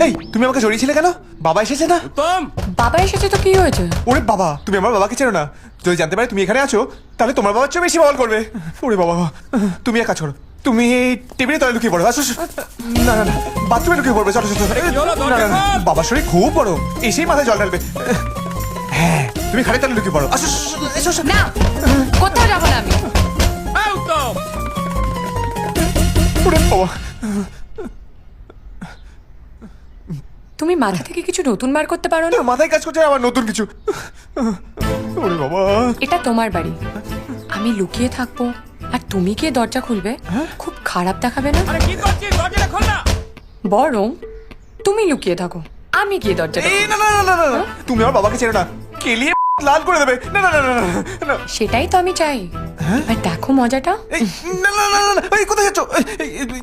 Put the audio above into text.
এই তুমি আমাকে জড়িয়েছিলে কেন? বাবা এসেছে না? উত্তম, বাবা এসেছে তো কি হয়েছে? ওরে বাবা, তুমি আমার বাবাকে চেনো না। যদি জানতে পারে তুমি এখানে আছো তাহলে তোমার বাবার চেয়ে বেশি বল করবে। ওরে বাবা, তুমি এক কাজ করো, তুমি এই টেবিলে তলে লুকিয়ে পড়ো। আসো আসো। না না না, বাথরুমে লুকিয়ে পড়বে। চলো চলো চলো। হলো, না, না, না, দরজা খোল। বাবার শরীর খুব বড়, এসেই মাথায় জল ঢালবে। হ্যাঁ, তুমি খাটের তলে লুকিয়ে পড়ো। আসো আসো, এসো এসো। না, কোথাও যাবো না আমি। এই উত্তম, ওরে বাবা, তুমি মাথা থেকে কিছু নতুন বার করতে পারো না? তোর মাথায় কাজ করছে আবার নতুন কিছু। ওরে বাবা, এটা তোমার বাড়ি, আমি লুকিয়ে থাকবো আর তুমি গিয়ে দরজা খুলবে? খুব খারাপ দেখাবে না? আরে কি করছিস? দরজাটা খোল না। বরং তুমি লুকিয়ে থাকো, আমি গিয়ে দরজা এই না না না না না, তুমি আমার বাবাকে চেনো না, কেলিয়ে লাল করে দেবে। না না না না না না, সেটাই তো আমি চাই। এবার দেখো মজাটা। এই না না না না, এই কোথায় যাচ্ছ? এই, এই, এই,